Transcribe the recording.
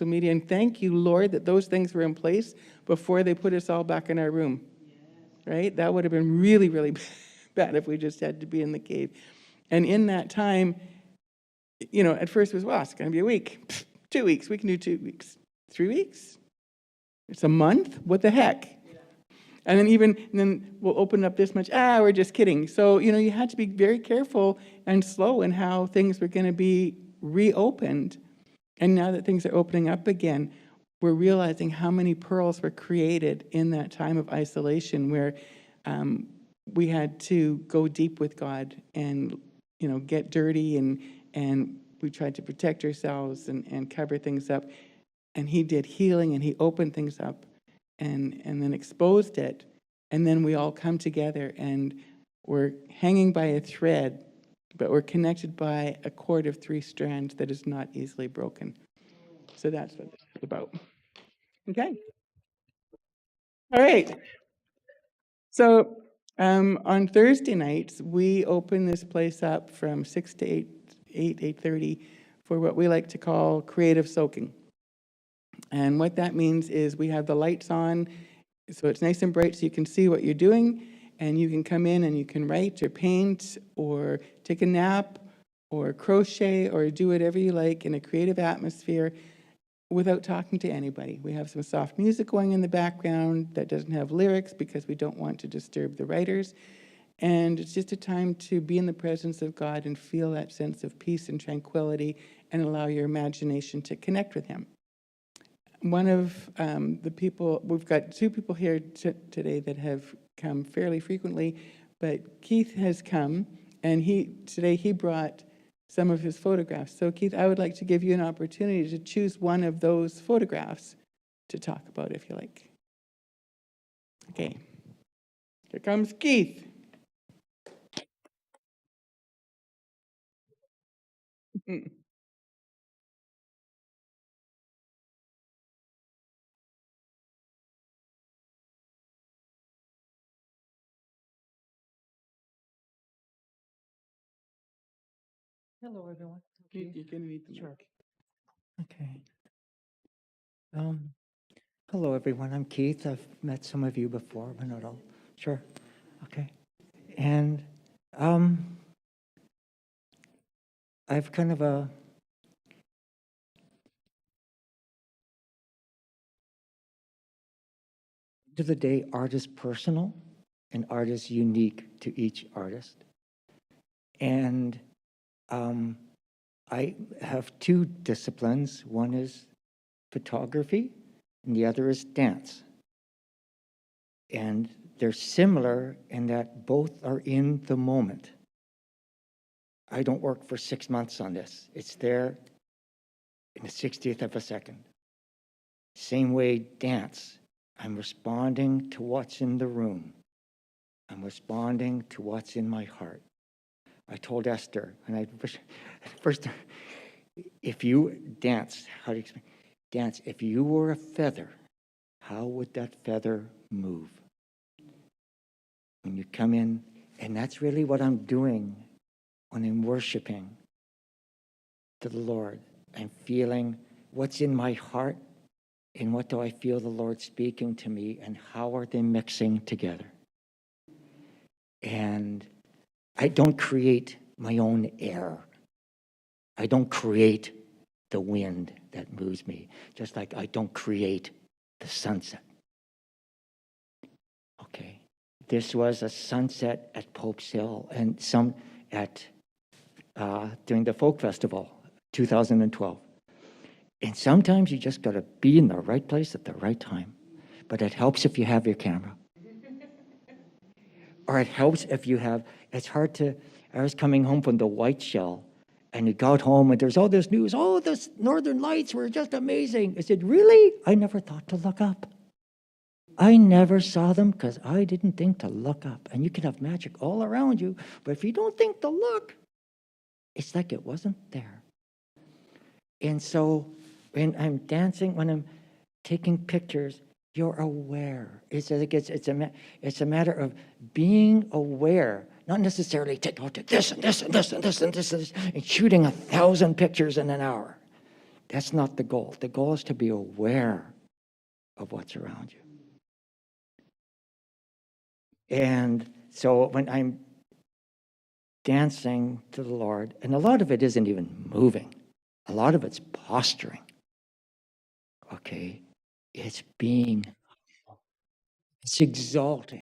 media. And thank you, Lord, that those things were in place before they put us all back in our room. Right? That would have been really, really bad if we just had to be in the cave. And in that time, at first it was, well, it's going to be a week, 2 weeks. We can do 2 weeks. 3 weeks? It's a month? What the heck? And then we'll open up this much. We're just kidding. So, you had to be very careful and slow in how things were going to be reopened. And now that things are opening up again, we're realizing how many pearls were created in that time of isolation where we had to go deep with God and, get dirty and we tried to protect ourselves and cover things up. And he did healing and he opened things up and then exposed it. And then we all come together and we're hanging by a thread, but we're connected by a cord of 3 strands that is not easily broken. So that's what this is about. Okay. All right. So on Thursday nights, we open this place up from 6 to 8:30 for what we like to call creative soaking. And what that means is we have the lights on, so it's nice and bright so you can see what you're doing, and you can come in and you can write or paint or take a nap or crochet or do whatever you like in a creative atmosphere without talking to anybody. We have some soft music going in the background that doesn't have lyrics because we don't want to disturb the writers. And it's just a time to be in the presence of God and feel that sense of peace and tranquility and allow your imagination to connect with Him. One of the people, we've got 2 people here today that have come fairly frequently, but Keith has come, and today he brought some of his photographs. So Keith, I would like to give you an opportunity to choose one of those photographs to talk about, if you like. Okay, here comes Keith. Hello, everyone. You're going to need the Sure. mic. Okay. Hello, everyone. I'm Keith. I've met some of you before, but not all. Sure. Okay. And I've kind of to the day, art is personal and art is unique to each artist. And I have 2 disciplines. One is photography and the other is dance. And they're similar in that both are in the moment. I don't work for 6 months on this. It's there in the 60th of a second. Same way, dance. I'm responding to what's in the room. I'm responding to what's in my heart. I told Esther, and I first, if you dance, how do you explain? Dance, if you were a feather, how would that feather move? When you come in, and that's really what I'm doing when I'm worshiping to the Lord. I'm feeling what's in my heart and what do I feel the Lord speaking to me and how are they mixing together. And I don't create my own air. I don't create the wind that moves me, just like I don't create the sunset. Okay. This was a sunset at Pope's Hill and some during the folk festival, 2012. And sometimes you just got to be in the right place at the right time. But it helps if you have your camera. Or it helps if you have, it's hard to, I was coming home from the White Shell and you got home and there's all this news, oh, the Northern Lights were just amazing. I said, really? I never thought to look up. I never saw them because I didn't think to look up. And you can have magic all around you, but if you don't think to look, it's like it wasn't there. And so when I'm dancing, when I'm taking pictures, you're aware. It's a matter of being aware, not necessarily take this and this and this and this and this and this and shooting 1,000 pictures in an hour. That's not the goal. The goal is to be aware of what's around you. And so when I'm dancing to the Lord, and a lot of it isn't even moving, a lot of it's posturing. Okay? It's exalting.